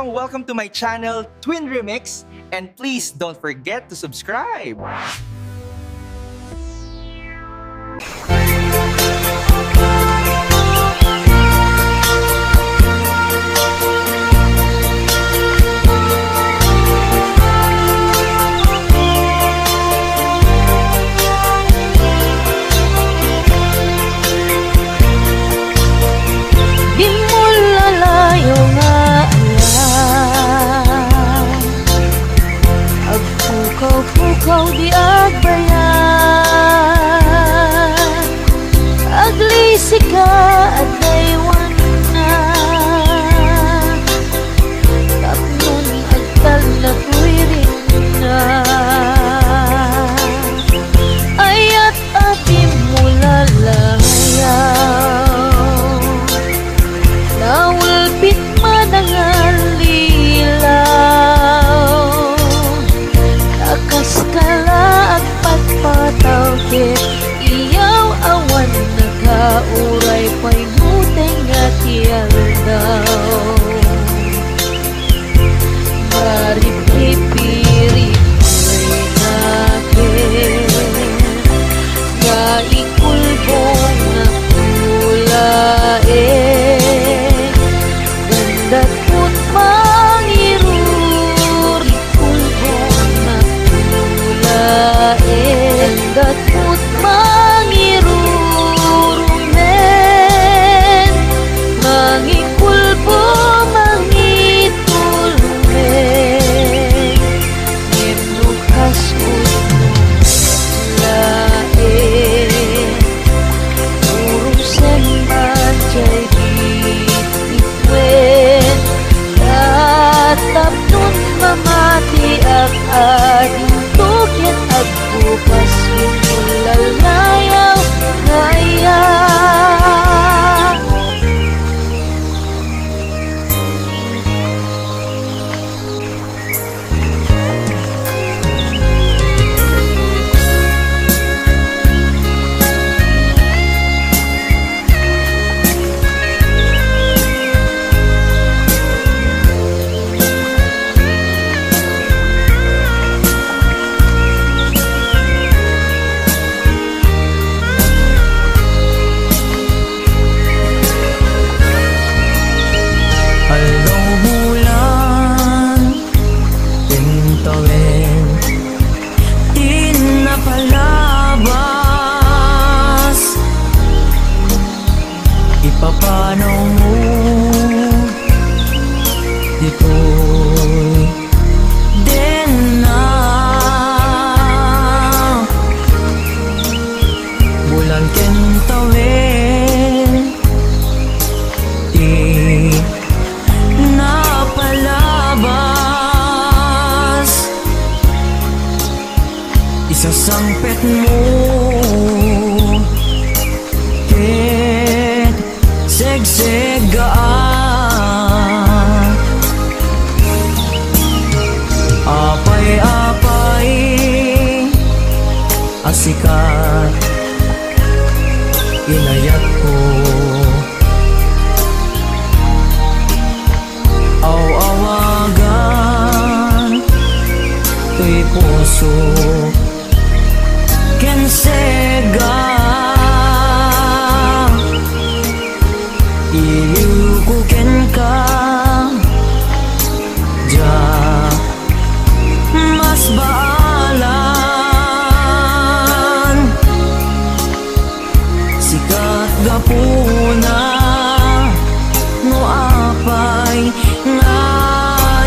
Welcome to my channel, Twin Remix, and please don't forget to subscribe. Di mo lalayo nga alam, agpukaw-pukaw di agbayan, aglisi ka at daywan na, tapnon agtal na tuwirin na, ayat ati mo lalayaw. Nawalpit man ang alilaw, nakaskala at pagpataw kit iyaw awan nagkauray pa'y muteng at yaldaw. Maripipirip ko'y nakin nga ikulbong na kulain, Datput mangirur ikulbong na kulain, datput mangirur men, mangikulbong mangitulmen, ngenukas utmong lain, urusan manjay tapnon mamati ak ading tukyan at bukas lalayaw kaya. Paano mo dito'y din na bulan kentawin di napalabas isasangpet mo segsegaan apay-apay asikat inayat ko aw-awagan to'y puso kensega ilukukin ka ja mas baalan sikat gapuna no apay nga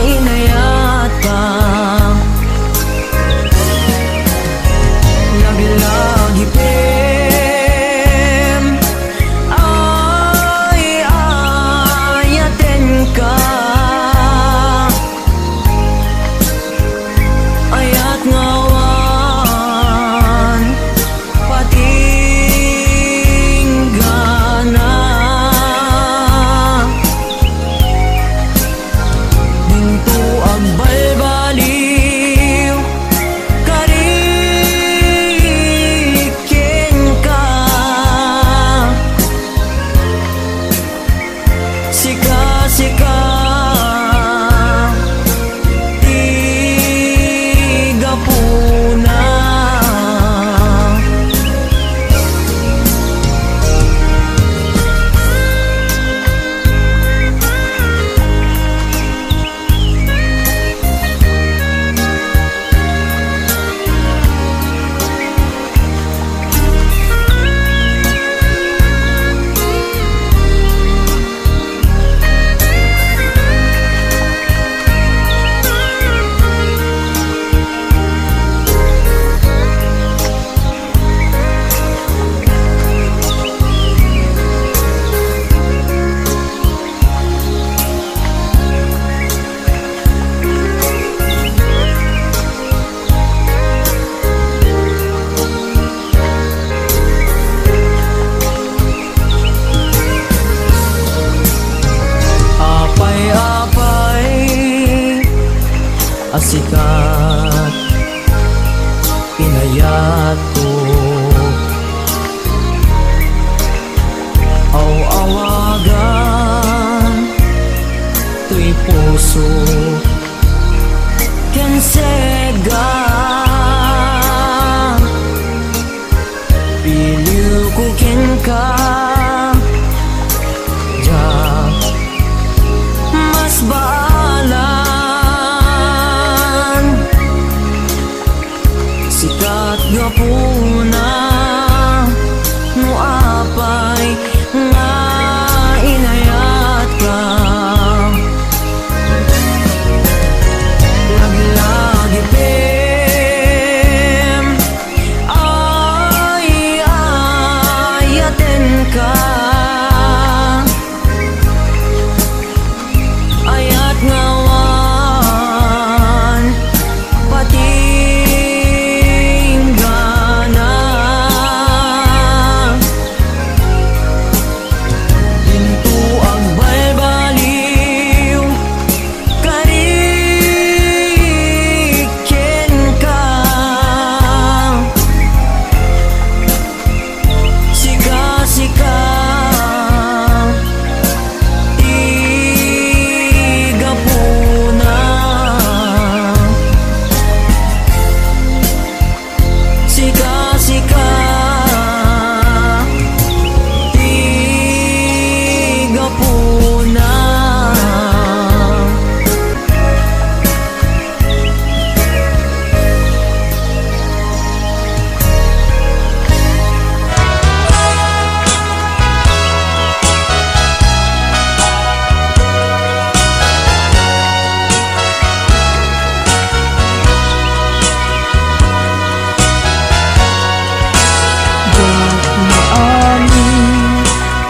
inayat ka laglag asikat inayat ko. Aw-awagan to'y puso ken sega, piliw ko ken ka ja mas baalan sikat nga puna no apay nga inayat ka. Lagi-lagi pem ay ayaten ka, ayat ngawan patinggana. Dinto ang balbaliw kariken ka, sika-sika tiga puna, sika-sika tiga puna.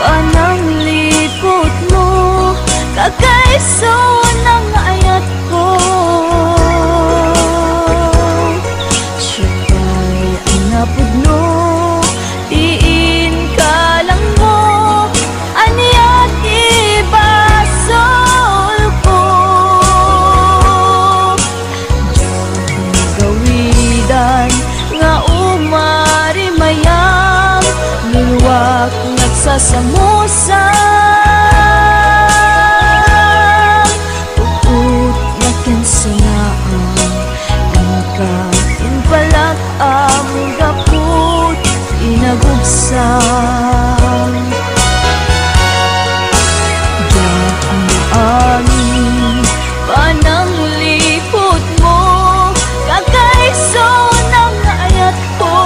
Panang likod mo, kakaiso ng ayat ko. Siya'y ang napudno, diin ka lang mo, aniyat ibasol ko. Diyang gawidan nga umari mayang luwak nagsasamusang puput na kinsanaan ang kain palak ang gaput inagugsang. Daan amin panang lipot mo, kakaiso ng ayat ko.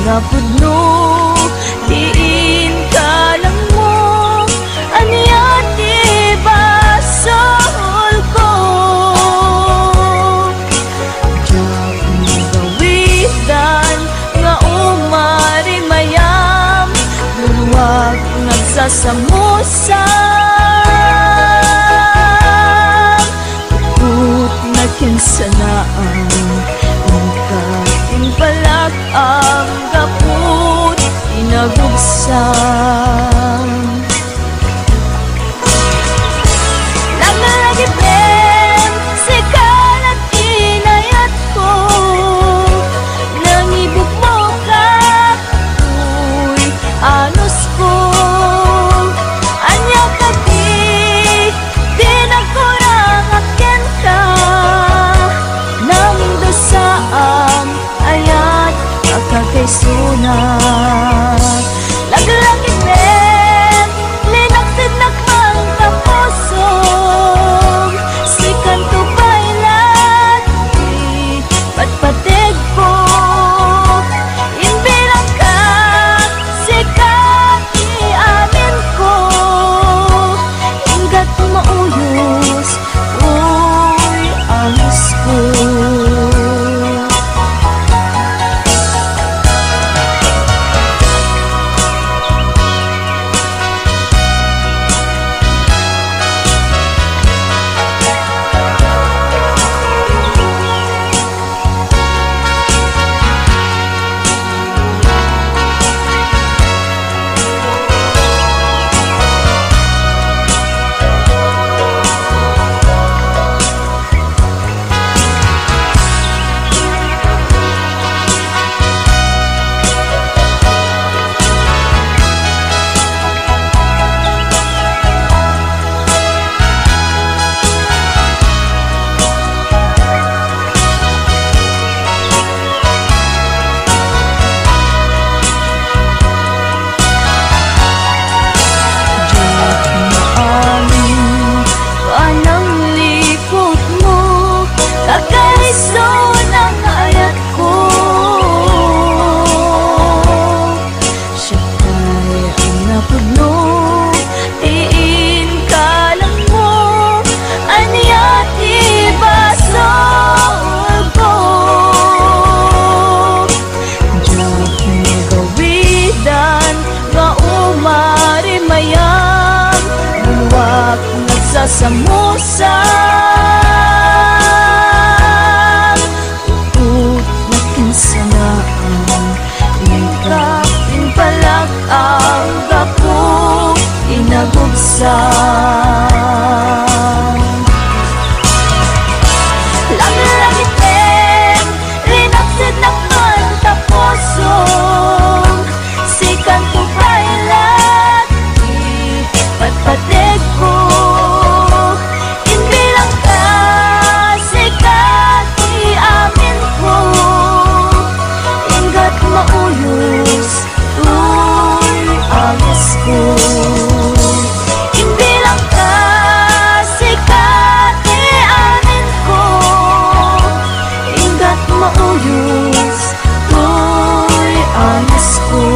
Napudno, diin ka lang mo, aniyat ibasol ko. Diyang gawidan nga umari mayam, luwag nagsasamusang puput na kinsanaan ang kain palak ang gaput inagugsang. Lagi-lagi pem sikalat inayat ko, nangibig mo ka uy anos ko, anya ka di nagkurang akin ka, nang dosaang ayat kakaisunat. Lagi-lagi masamusang Ut na kinsanaan Ika palag ang gapo inagubsang Langit-langit rinaksid naman tapusong Sikan ko pailat patpatig ko Inbilang ka sikat iamin ko Ingat mauyos tuy alis ko Inbilang ka sikat iamin ko Ingat mauyos tuy alis ko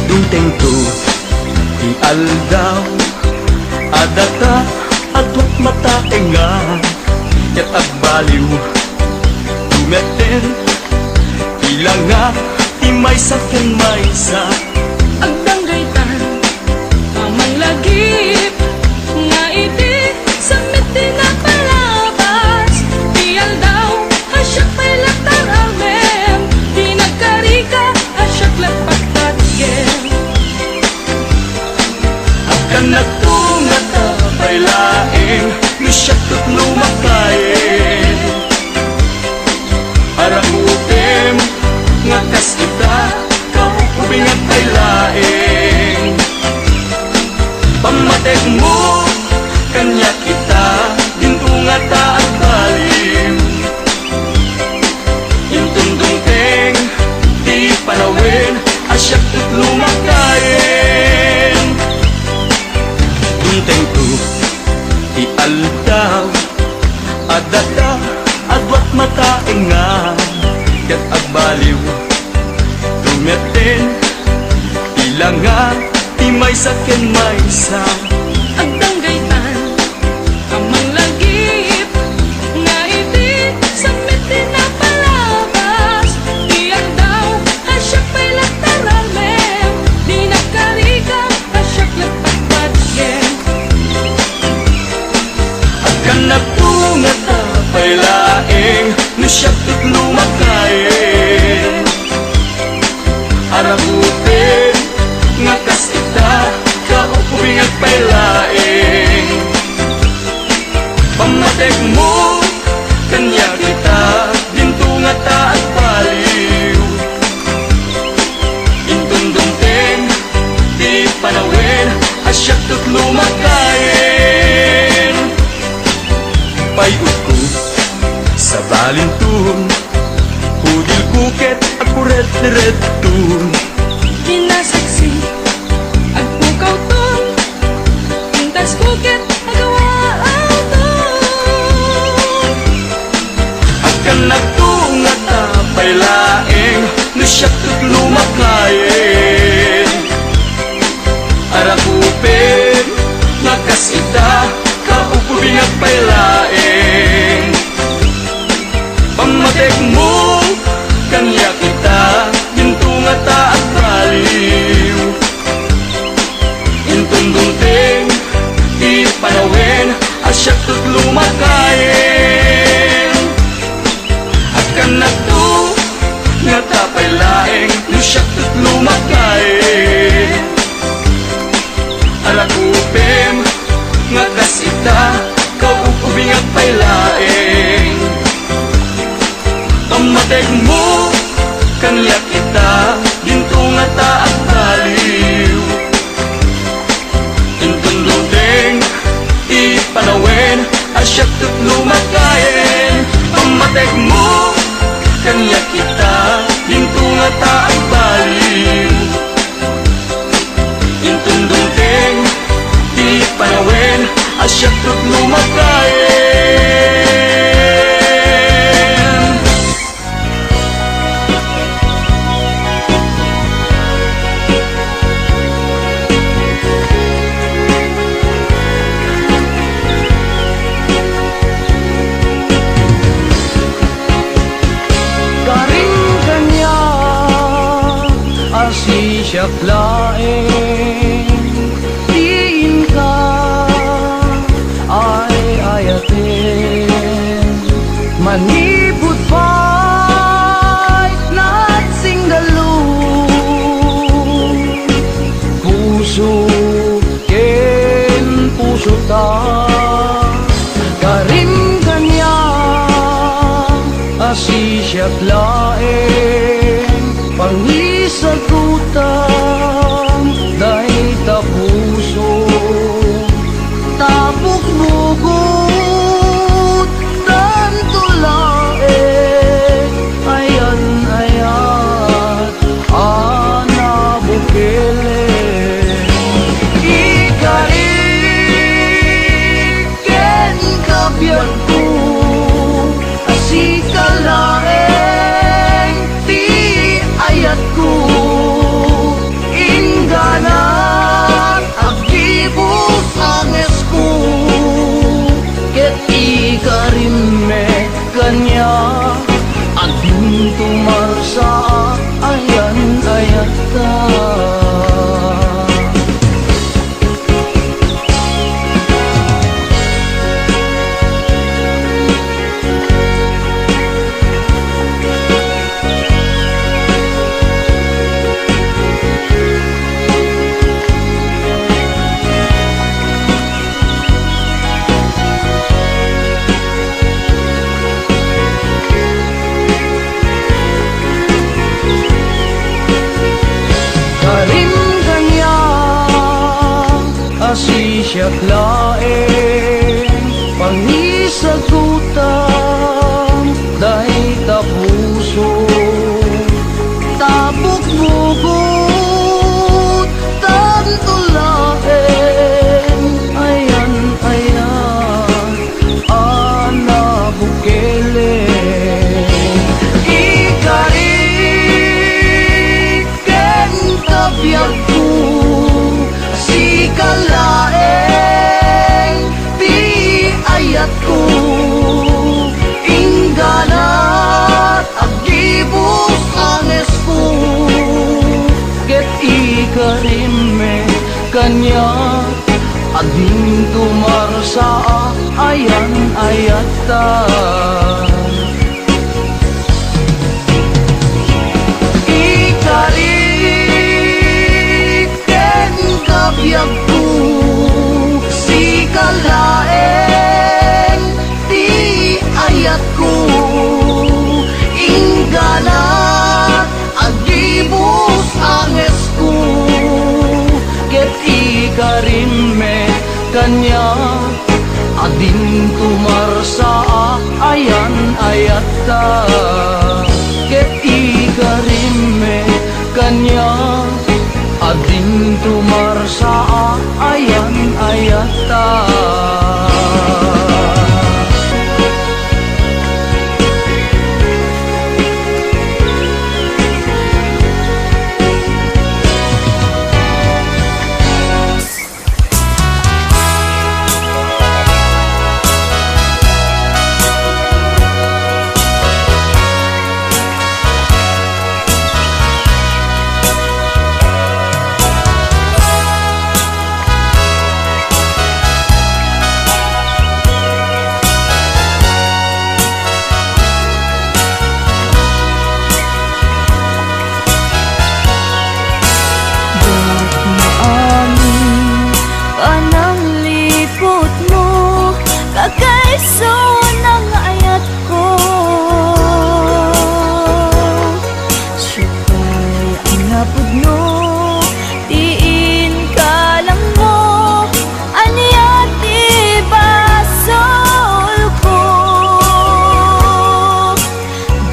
Dunteng tu di aldaw adata adwat mata enga ket agbaliw tumeten ilang nga timay sa ken maysa Agdanggaytan, amang lagip Nga iti sa miti na palabas Diyal daw, asyak may latar amem Di nagkarika, asyak lapagtatgen akan nagtungat tapay laeng lusyak tut lumakayen arang utem nga kas kita kaupubing at tay laeng pamatek mo kanya kita dintungat at balim intundong teng di panawin asyak tut lumakayen Dunteng tu di aldaw adata adwat mata enga ket agbaliw tumeten ilang nga timay sa ken maysa Agdanggaytan, amang lagip Nga iti sa miti na palabas Diyal daw, asyak may latar amem Di nagkarika, asyak lapagtatgen akan nagtungat tapay laeng lusyak tut lumakayen arabutin nga kas kita kaupubing at pailaeng pamatek mo kanya kita dintungat at baliw intundungteng di panawin asyak tut lumakayen payut ko sa balintun hudil kuket at kuret-retun Kinasaksi, agpukaw ton Pintas kuket, agawa ton akan nagtungat tapay laeng lusyak tut lumakayen arakupin nakas ita kaupubing at pailaeng pamatek mo kanya kita dintungat at baliw intundungteng di panawin asyak tut lumakayen akan nagtu nga tapay laeng lusyak tut lumakayen arakupem nga kasita kaupubing at pailaeng pamatek mo kanya kita dintungat at baliw intundungteng di panawin asyak tut lumakayen pamatek mo kanya kita dintungat at baliw intundungteng di panawin asyak tut lumakayen siyak laeng diin ka ay ayatin manibut pa'y nagsinggalo puso ken puso ta karim kanya asi siyak laeng pangisagutan dahil ta puso tapok bugot tanto laeng ayan ayan ana bukele ikaiken kabiyan ko asika laeng ti ayat ko ingganan agibus anges ko ket ikarimme kanya adin tumarsa ayan ayat ka karim kanya asi siyak laeng pangisagutan dahil ta puso tapok bugot tanto laeng ayan ayan ana bukele ikariken kabiyak ko si kalaeng ti ayat ko ingganat agibus anges ko ket ikarimme kanya ading tumarsa ayan ayat ta ikariken kabiyak ko si kalaeng ti ayat ko ingganat agibus anges ko ket ikarimme kanya adin tumarsa ayan ayat ta ket ikarimme kanya adin tumarsa ayan ayat ta Kagaiso ng ayat ko siya'y ang napudno diin ka lang mo aniya di basol ko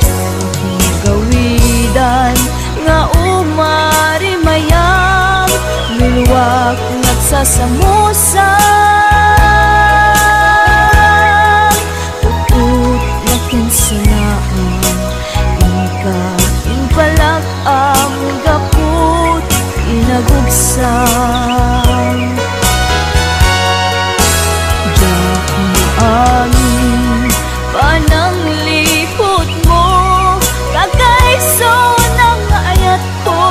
dahil gawidan nga umari mayam milwak nagsasamusa nagugsang dahil angin pananglipot mo kagaiso ng ayat ko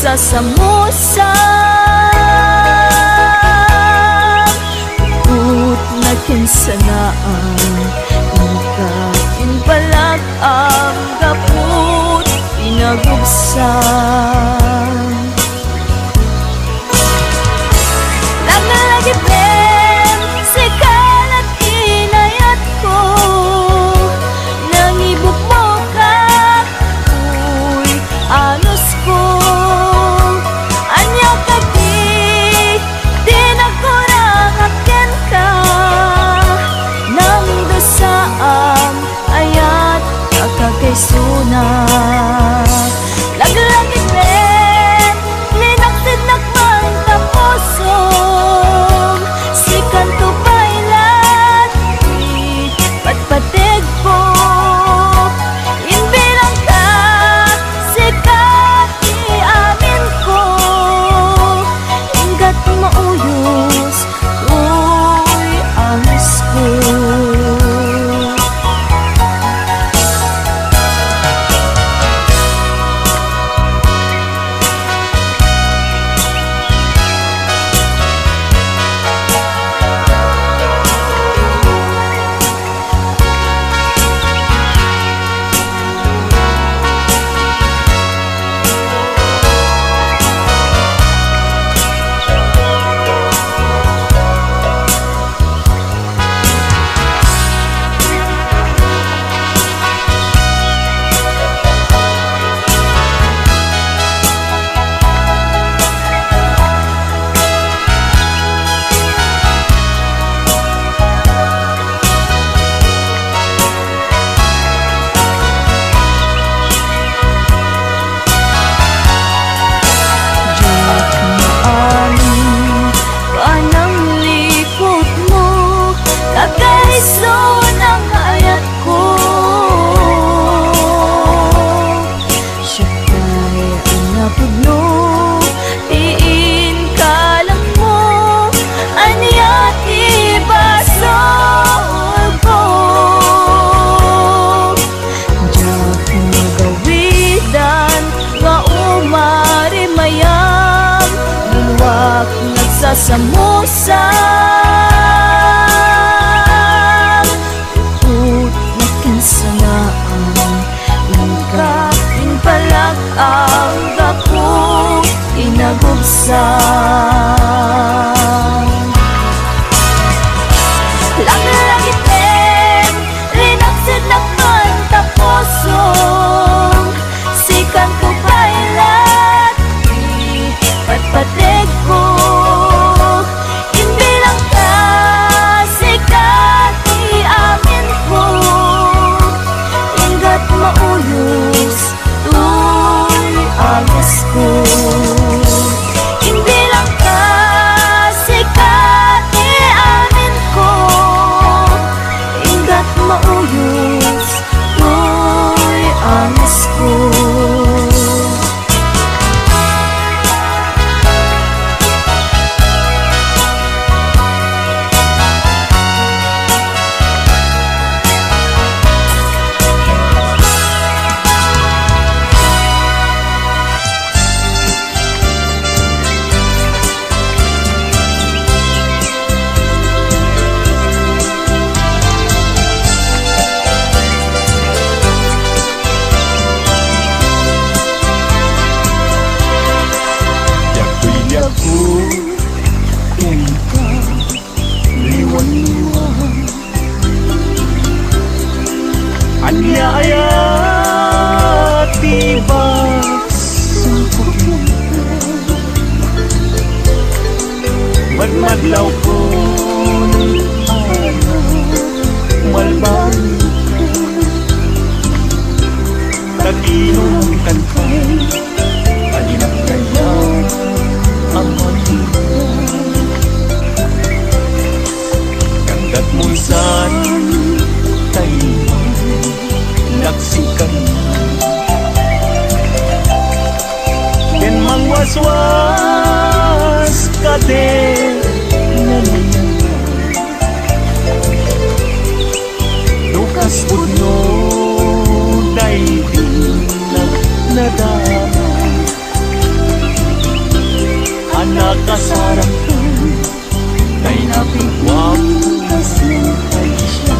nagsasamusa Ut na kinsanaan Ikain palag ang gaput Pinagubsan Lagi ben sekalat inayat ko Nangibuk mo ka Uy, anos ko Anya ka di nagkurakakin ka Nang dosaam ayat kakagaysunat Laglagi ben linaksid nakman taposong Sikan to bailat patpatig ko Inbilang ka sikat iamin ko Ingat mauyos uy amis ko Samusa Ut na kinsanaan Ikain palag ang gapong inagubsan Lagi ten rinaksid nakman taposong Sikan ko bailat patpatig ko Hindi lang kasikat iamin ko Ingat mauyos Uy, amis ko Anyaya tibas Madlaw ko malbang Taginom kantay Alinang kaya amon Kandat munsan tayo Naksikan Ken mangwaswas kade Lukas puno dahil di nadama sa kasarap ko kay napigwapo ay siya.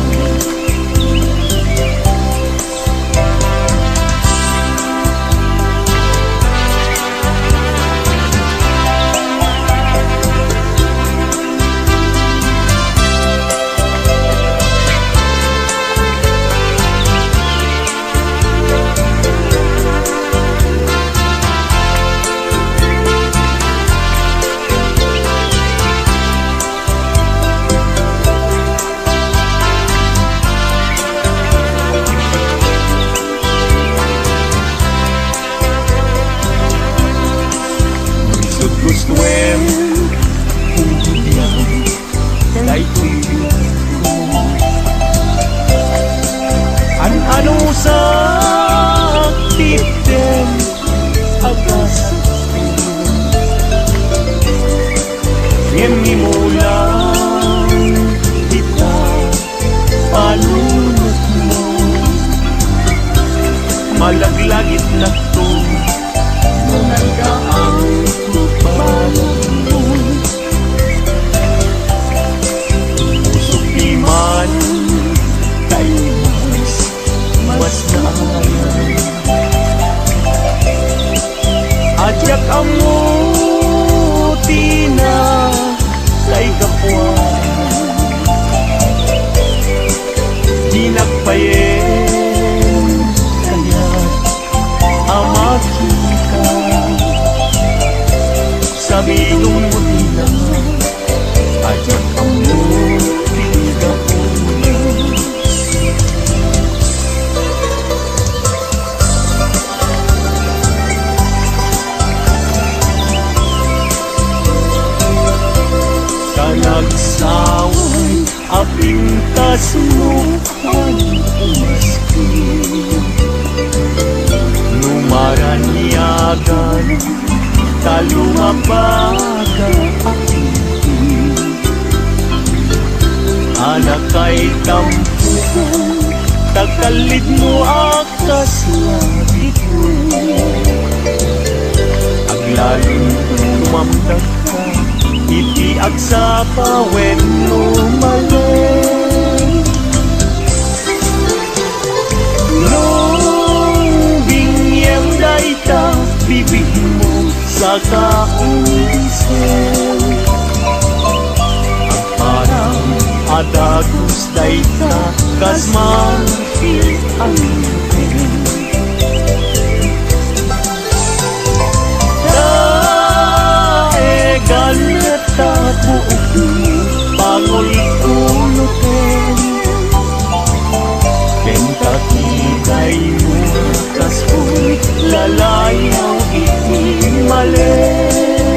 Gustuin kung diyan kay tuyo ano sa titen agas Yemi mo lang kita palunod mo malaglagit na to nagdaang usok di man kay mas naayan ajak amuti na kay kapwa di nagpayen kaya amaki ka sabihin mo lang ajak amuti ka nagsaway apintas mo ang umaski numaranyagan talumabaga anak kay tampukan tagkalit mo akas langit mo aglalong tumamdag ka iti agsapa when lumalim nung bingyem daita bibig mo sa kaunsen ang parang adagus daita kasman ang ganeta buok pangol unutin kentakitay mo kaskoy lalayaw iti malen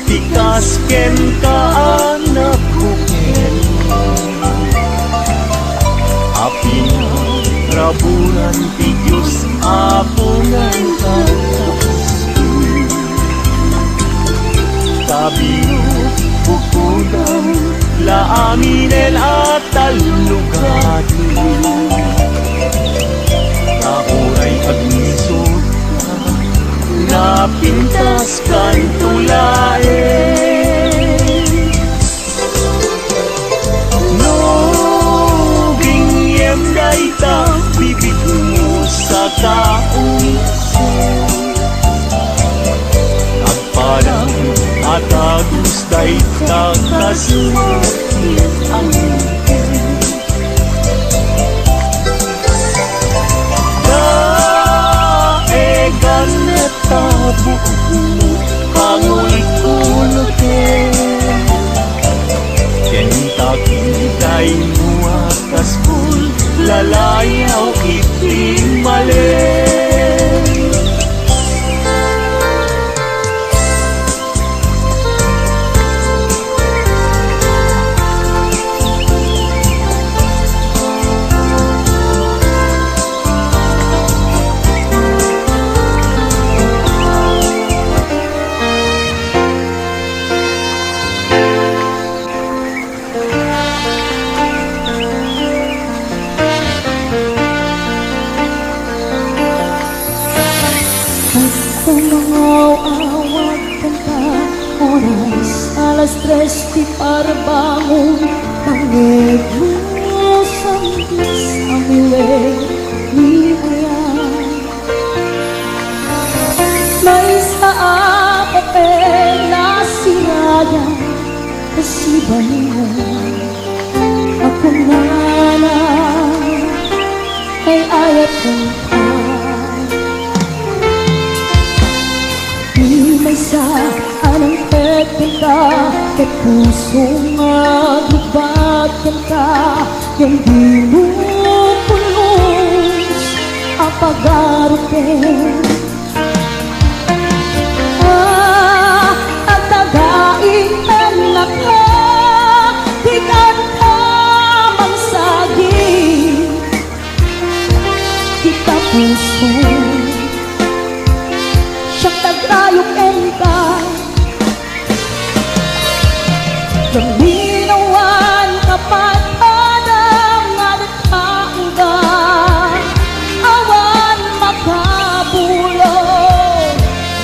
tikas ken ka anak buken api na raburan ti Diyos apungan katas tabiyo bukudan la aminen at talugadi nauray agnisot napintas kan tulain no bingyem daita bibig mo sa kaunsen agparang atagus daita kasmakin ang ganeta buok mo pangulit-unutin kentakitay mo akas kul lalayaw iti malen alas 3 di para bangon pangit mo sa amiwe ni ayan. May sa papel na sirayan kasi ba niya ako na ay ayat ng di may sa anong pwede ka ket puso nga gubat ka yung di mo pulos apagarutin at tagaing anak ka di ka magsagi kita puso siyang tagrayong enta Gaminawan kapat adang nga nagkaangga awan makabulong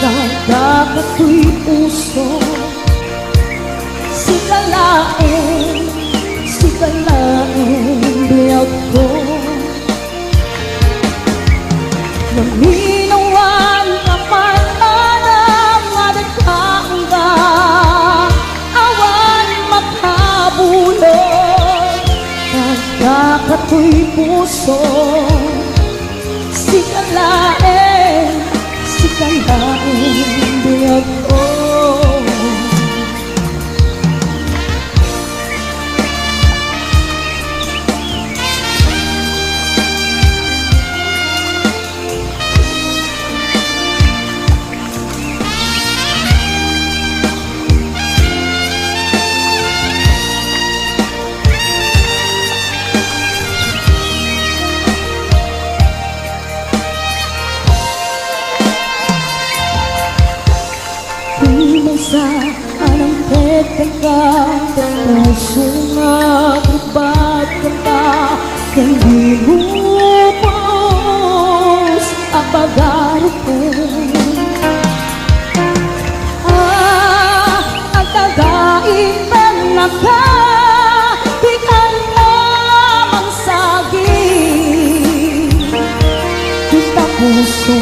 nagdakato'y puso sikalain biyag ko Gaminawan kapat adang nga nagkaangga awan makabulong nagdakato'y puso sikalain biyag ko sa anong pwede ka puso nga gubat ka hindi mo pos apagarutin ang tagaing panaka di ka namang saging kita puso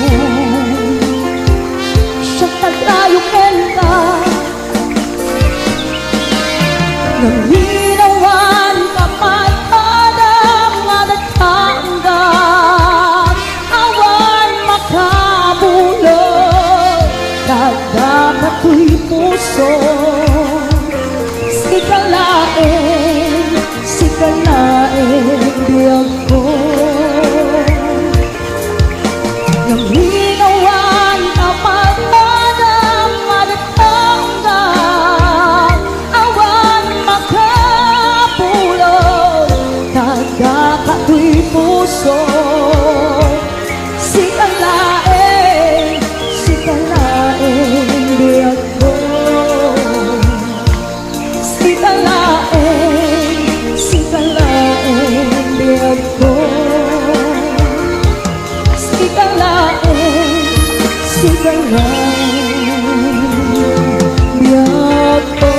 siyang tagrayong enta Gaminawan kapat adang nga nagkaangga awan makabulong nagdakato'y puso sikalain biyag ko Gaminawan kapat adang nga nagkaangga awan makabulong nagdakato'y puso sikalain biyag ko sikalain biyag ko sikalain biyag ko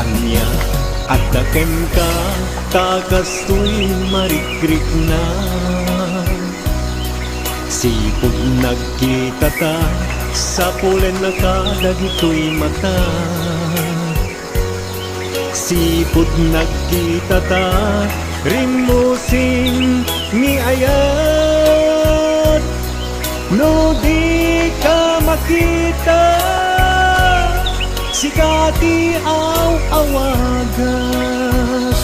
Anya at dakem ka tagastoy marikrik na sipod nagkita ta sa pulen na kadagito'y mata sipod nagkita ta rin mo sing ni ayat no di ka makita sikati awagat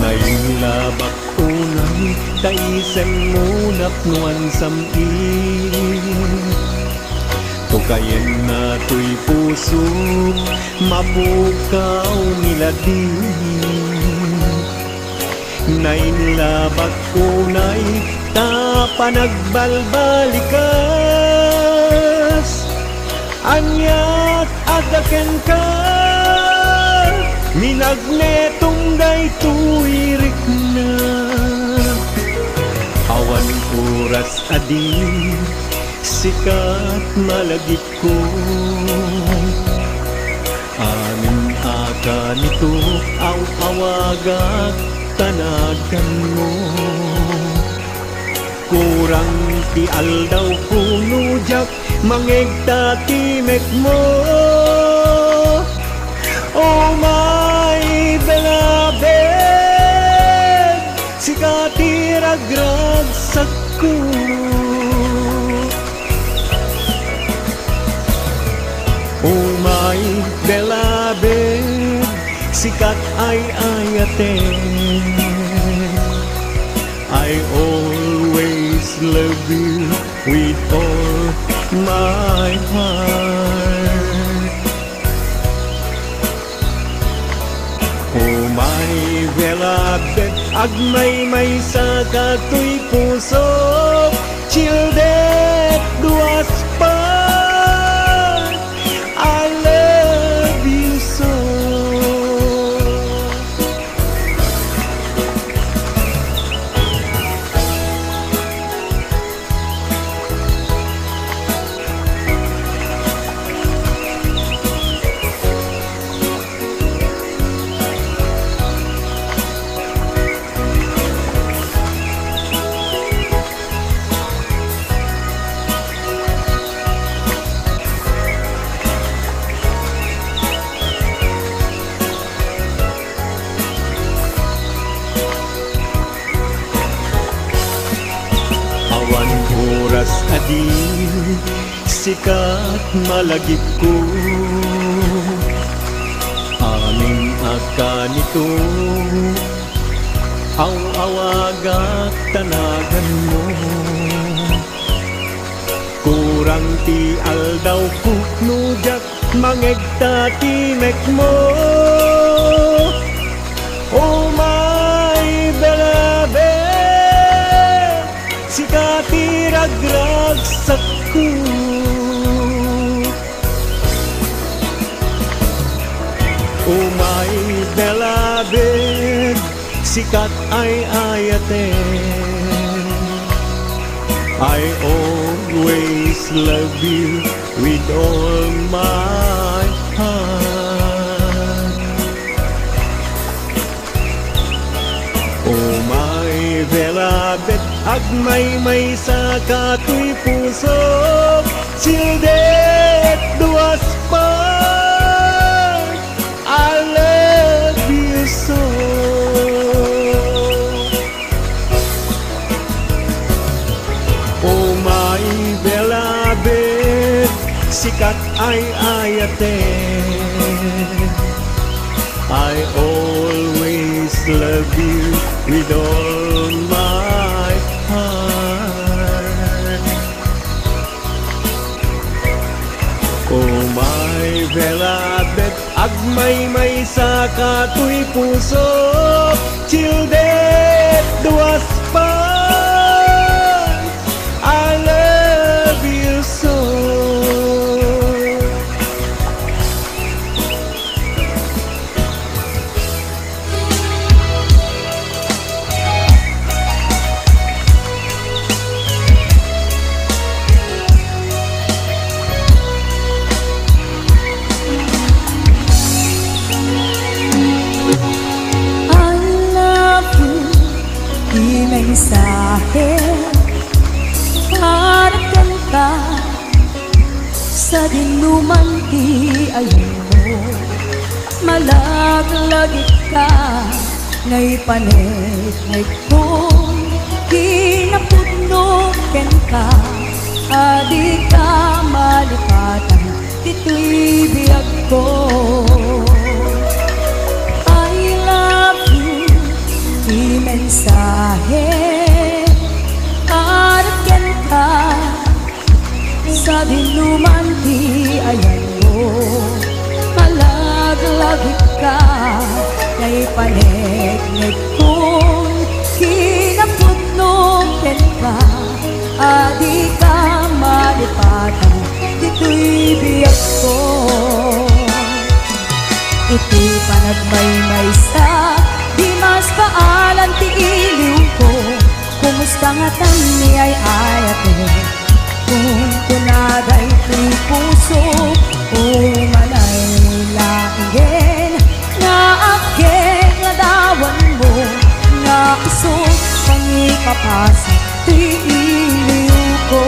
ngayong labak unang taisen mo napnuan sam'in Kayen na to'y puso mapukaw miladi Nainlabak unay ta panagbalbalikas Anyat adaken ka Minagnetong day tuwirik na Awan oras adi Sikat malagip ko Amin aga nito Ang awagak tanagan mo Kurang ti aldaw punujak Mangegta timek mo Oh my beloved Sikati ragragsak ko Oh my beloved Sikat ay ayate I always love you with all my heart Oh my beloved Agmay-may sa kato'y puso Childet duas pa I love you so Awan oras adi Sikat malagip ko Aming akanito Ang awagak tanagan mo Kurang ti aldaw kuknujak Mangegta timek mo Oh my beloved Sikati ragragsak ko Oh my beloved Sikat ay ayate I always love you with all my heart Oh my beloved Agmay-may sa kato'y puso Sildet duas pa I love you so Oh my beloved Sikat ay ayate I always love you with all my heart Oh my beloved Agmay-may sa kato'y puso Childet duas pa I love you so mensahe harapan ka sa dinuman ti ayun mo malaglagit ka ngay panet ngay kung kinapudno ken ka adi ka malipatan tito'y biyag ko I love you di mensahe harapan ka sa dinuman di ayan mo malaglagit ka kay panegnig kong kinaputnong ka adi ka malipatan dito'y biyak ko iti panagmaymay sa di mas paalan ti iliw ko kumusta nga tani ay ayate kung kunaday ti puso o manay laingen nga akeng ladawan mo nga iso pangipapasa ti iliw ko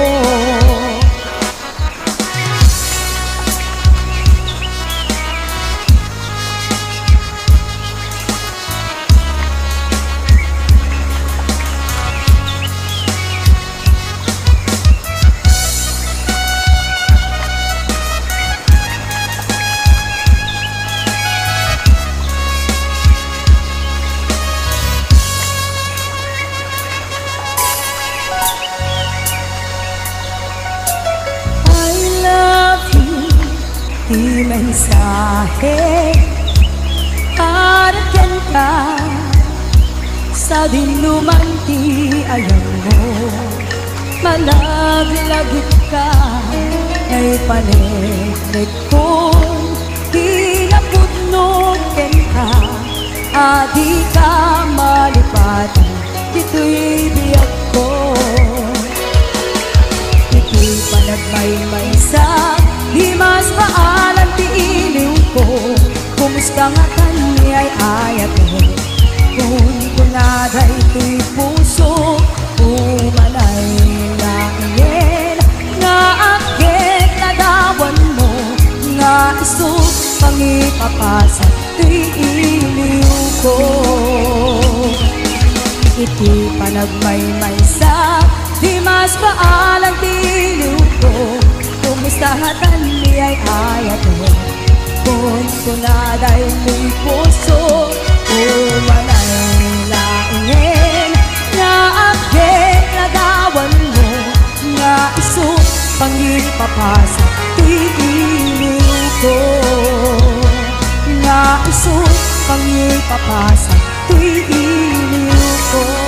di mensahe parating ka sa dinuman di ayaw mo malaglagot ka ay panegnig kong kinaputnoken ka adi ka malipatan dito'y biyak ko ito'y panagmaymay sa di mas paalan ti iliw ko kumusta nga kani ay ayat mo kung kunaday to'y puso umanay laingen nga akit ladawan mo nga iso pangipapasa to'y iliw ko iti panagmaymay sa di mas paalan ti iliw ko Kumustahatan ni ay ayat mo Kung kunaday mo'y puso Umanay laingin Nga akit lagawan mo Nga iso pangipapasa To'y iliw ko Nga iso pangipapasa To'y iliw ko